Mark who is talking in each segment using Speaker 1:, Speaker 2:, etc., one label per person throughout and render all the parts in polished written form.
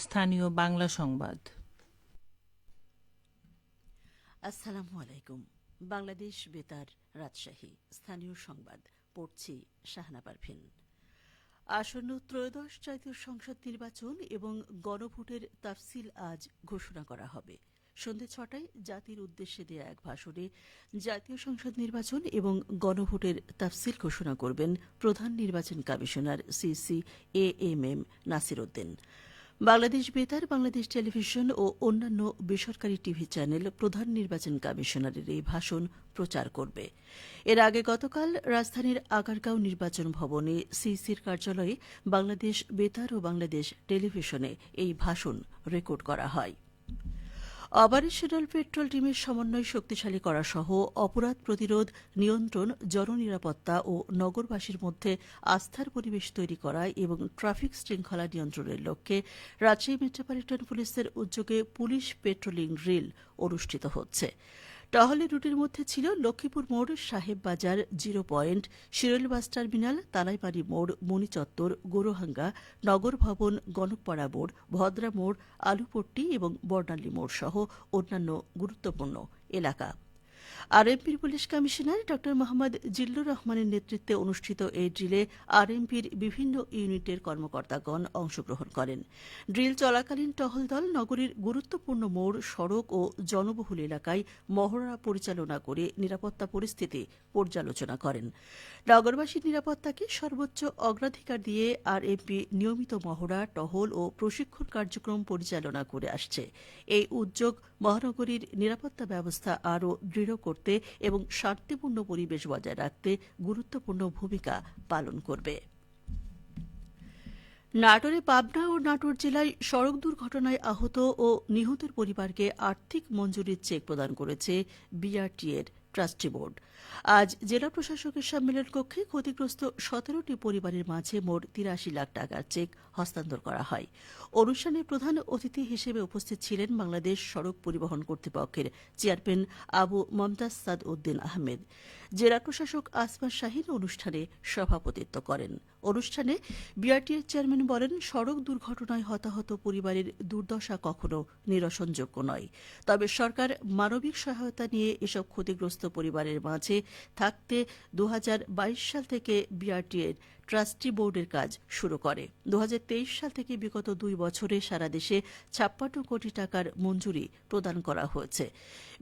Speaker 1: স্থানীয় বাংলা সংবাদ।
Speaker 2: আসসালামু আলাইকুম। বাংলাদেশ বেতার, রাজশাহী। স্থানীয় সংবাদ পড়ছি শাহনা পারভিন। আসন্ন ত্রয়োদশ জাতীয় সংসদ নির্বাচন এবং গণভোটের তাফসিল আজ ঘোষণা করা হবে। সন্ধ্যে ৬টায় জাতির উদ্দেশ্যে দেয়া এক ভাষণে জাতীয় সংসদ নির্বাচন এবং গণভোটের তাফসিল ঘোষণা করবেন প্রধান নির্বাচন commissioner CC AMM Nasir Uddin. Bangladesh বেতার, বাংলাদেশ টেলিভিশন ও অন্যান্য বেসরকারি টিভি চ্যানেল প্রধান নির্বাচন কমিশনারের এই ভাষণ প্রচার করবে। এর আগে গতকাল রাজধানীর আগারগাঁও নির্বাচন ভবনে সিইসির কার্যালয়ে বাংলাদেশ বেতার ও বাংলাদেশ টেলিভিশনে এই ভাষণ রেকর্ড করা হয়। অপারেশনাল পেট্রোল টিমের সমন্বয় শক্তিশালী করা সহ অপরাধ প্রতিরোধ, নিয়ন্ত্রণ, জননিরাপত্তা ও নগরবাসীর মধ্যে আস্থার পরিবেশ তৈরি করা এবং ট্রাফিক শৃঙ্খলা নিয়ন্ত্রণের লক্ষ্যে রাজশাহী মেট্রোপলিটন পুলিশের উদ্যোগে পুলিশ পেট্রোলিং ড্রিল অনুষ্ঠিত হচ্ছে। টহলের রুটের মধ্যে ছিল লক্ষ্মীপুর মোড়, সাহেব বাজার, জিরো পয়েন্ট, শিরোল বাস টার্মিনাল, তালাইপাড়ি মোড়, মণিচত্বর, গোরোহাঙ্গা, নগর ভবন, গণকপাড়া মোড়, ভদ্রা মোড়, আলুপট্টি এবং বর্ণালী মোড় সহ অন্যান্য গুরুত্বপূর্ণ এলাকা। আরএমপির পুলিশ কমিশনার ড মোহাম্মদ জিল্লুর রহমানের নেতৃত্বে অনুষ্ঠিত এই ড্রিলে আরএমপির বিভিন্ন ইউনিটের কর্মকর্তাগণ অংশগ্রহণ করেন। ড্রিল চলাকালীন টহল দল নগরীর গুরুত্বপূর্ণ মোড়, সড়ক ও জনবহুল এলাকায় মহড়া পরিচালনা করে নিরাপত্তা পরিস্থিতি পর্যালোচনা করেন। নগরবাসীর নিরাপত্তাকে সর্বোচ্চ অগ্রাধিকার দিয়ে আরএমপি নিয়মিত মহড়া, টহল ও প্রশিক্ষণ কার্যক্রম পরিচালনা করে আসছে। এই উদ্যোগ মহানগরীর নিরাপত্তা ব্যবস্থা আরও দৃঢ় করতে এবং শান্তিপূর্ণ পরিবেশ বজায় রাখতে গুরুত্বপূর্ণ ভূমিকা পালন করবে। নাটোরে, পাবনা ও নাটোর জেলায় সড়ক দুর্ঘটনায় আহত ও নিহতের পরিবারকে আর্থিক মঞ্জুরির চেক প্রদান করেছে বিআরটিএর ট্রাস্টি বোর্ড। আজ জেলা প্রশাসকের সম্মেলন কক্ষে ক্ষতিগ্রস্ত ১৭টি পরিবারের মাঝে মোট ৮৩ লাখ টাকার চেক হস্তান্তর করা হয়। অনুষ্ঠানে প্রধান অতিথি হিসেবে উপস্থিত ছিলেন বাংলাদেশ সড়ক পরিবহন কর্তৃপক্ষের চেয়ারম্যান আবু মমতাজ সাদ উদ্দিন আহমেদ। জেলা প্রশাসক আসমা শাহীন অনুষ্ঠানে সভাপতিত্ব করেন। অনুষ্ঠানে বিআরটিএর চেয়ারম্যান বলেন, সড়ক দুর্ঘটনায় হতাহত পরিবারের দুর্দশা কখনো নিরসনযোগ্য নয়। তবে সরকার মানবিক সহায়তা নিয়ে এসব ক্ষতিগ্রস্ত পরিবারের মাঝে থাকতে ২০২২ সাল থেকে বিআরটিএর ট্রাস্টি বোর্ডের কাজ শুরু করে। ২০২৩ সাল থেকে বিগত ২ বছরে সারা দেশে ৫৬ কোটি টাকার মঞ্জুরি প্রদান করা হয়েছে।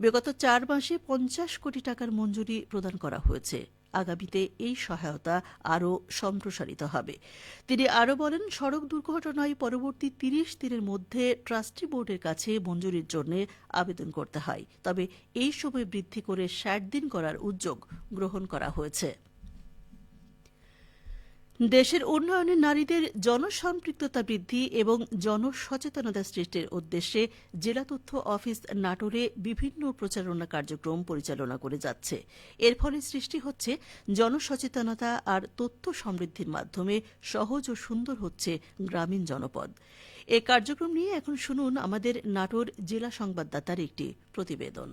Speaker 2: বিগত ৪ মাসে ৫০ কোটি টাকার মঞ্জুরি প্রদান করা হয়েছে। আগামীতে এই সহায়তা আরও সম্প্রসারিত হবে। তিনি আরও বলেন, সড়ক দুর্ঘটনায় পরবর্তী ৩০ দিনের মধ্যে ট্রাস্টি বোর্ডের কাছে মঞ্জুরির জন্য আবেদন করতে হয়। তবে এই সময় বৃদ্ধি করে ৬০ দিন করার উদ্যোগ গ্রহণ করা হয়েছে। দেশের উন্নয়নে নারীদের জনসম্পৃক্ততা বৃদ্ধি এবং জনসচেতনতা সৃষ্টির উদ্দেশ্যে জেলা তথ্য অফিস নাটোরে বিভিন্ন প্রচারণা কার্যক্রম পরিচালনা করে যাচ্ছে। এর ফলে সৃষ্টি হচ্ছে জনসচেতনতা আর তথ্য সমৃদ্ধির মাধ্যমে সহজ ও সুন্দর হচ্ছে গ্রামীণ জনপদ। এ কার্যক্রম নিয়ে এখন শুনুন আমাদের নাটোর জেলা সংবাদদাতার একটি প্রতিবেদন।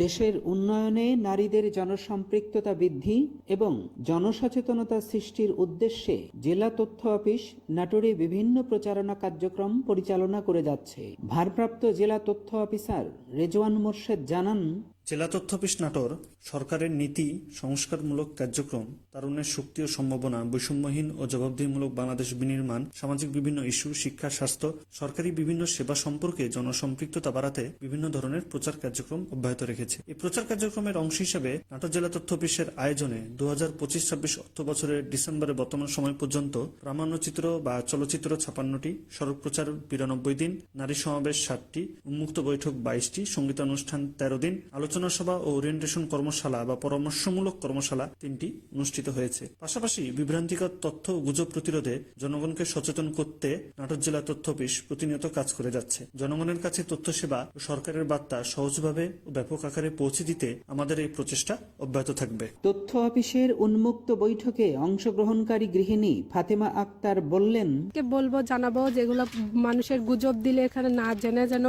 Speaker 3: দেশের উন্নয়নে নারীদের জনসম্পৃক্ততা বৃদ্ধি এবং জনসচেতনতা সৃষ্টির উদ্দেশ্যে জেলা তথ্য অফিস নাটোরে বিভিন্ন প্রচারণা কার্যক্রম পরিচালনা করে যাচ্ছে। ভারপ্রাপ্ত জেলা তথ্য অফিসার রেজওয়ান মোর্শেদ জানান,
Speaker 4: জেলা তথ্য অফিস নাটোর সরকারের নীতি সংস্কারমূলক কার্যক্রম, তারুণ্যের শক্তি ও সম্ভাবনা, বৈষম্যহীন ও জবাবদিহিমূলক বাংলাদেশ বিনির্মাণ, সামাজিক বিভিন্ন ইস্যু, শিক্ষা, স্বাস্থ্য, সরকারি বিভিন্ন সেবা সম্পর্কে জনসম্পৃক্ততা বাড়াতে বিভিন্ন ধরনের প্রচার কার্যক্রম অব্যাহত রেখেছে। এই প্রচার কার্যক্রমের অংশ হিসেবে নাটোর জেলা তথ্য অফিসের আয়োজনে ২০২৫-২৬ অর্থ বছরের ডিসেম্বরে বর্তমান সময় পর্যন্ত প্রামাণ্যচিত্র বা চলচ্চিত্র ৫৬টি, সড়ক প্রচার ৯২ দিন, নারী সমাবেশ ৬০টি, উন্মুক্ত বৈঠক ২২টি, সঙ্গীতানুষ্ঠান ১৩ দিন, আলোচনা সভা ও ওরিয়েন্টেশন কর্মশালা বা পরামর্শমূলক কর্মশালা ৩টি অনুষ্ঠিত হয়েছে। পাশাপাশি বিভ্রান্তিকর তথ্য ও গুজব প্রতিরোধে জনগণকে সচেতন করতে নাটোর জেলা তথ্য অফিস প্রতিনিয়ত কাজ করে যাচ্ছে। জনগণের কাছে তথ্য সেবা ও সরকারের বার্তা সহজভাবে ও ব্যাপক আকারে পৌঁছে দিতে আমাদের এই প্রচেষ্টা অব্যাহত থাকবে।
Speaker 3: তথ্য অফিসের উন্মুক্ত বৈঠকে অংশগ্রহণকারী গৃহিণী ফাতেমা আক্তার বললেন,
Speaker 5: জানাবো যেগুলো মানুষের গুজব দিলে এখানে না জেনে যেন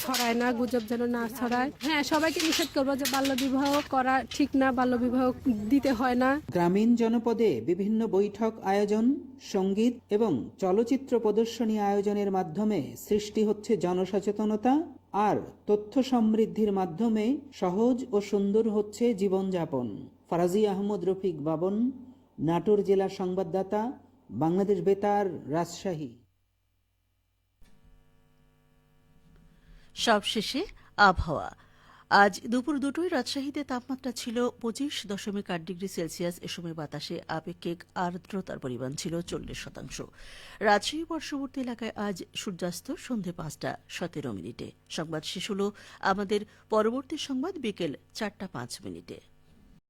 Speaker 5: ছড়ায় না, গুজব যেন না ছড়ায়। হ্যাঁ, সবাইকে নিষেধ করবো যে বাল্যবিবাহ করা ঠিক না, বাল্যবিবাহ দিতে হয় না।
Speaker 3: গ্রামীণ জনপদে বিভিন্ন বৈঠক আয়োজন, সঙ্গীত এবং চলচ্চিত্র প্রদর্শনী আয়োজনের মাধ্যমে সৃষ্টি হচ্ছে জনসচেতনতা, আর তথ্য সমৃদ্ধির মাধ্যমে সহজ ও সুন্দর হচ্ছে জীবনযাপন। ফারাজি আহমদ রফিক বাবন, নাটোর জেলা সংবাদদাতা, বাংলাদেশ বেতার, রাজশাহী।
Speaker 2: সবশেষে আবহাওয়া। আজ দুপুর 2টোয় রাজশাহীতে তাপমাত্রা ছিল 25.8 ডিগ্রি সেলসিয়াস। এ সময় বাতাসে আপেক্ষিক আর্দ্রতার পরিমাণ ছিল 40%। রাজশাহী পার্শ্ববর্তী এলাকায় আজ সূর্যাস্ত সন্ধে 5:17 সংবাদ শেষ হল। আমাদের পরবর্তী সংবাদ বিকেল 4:05।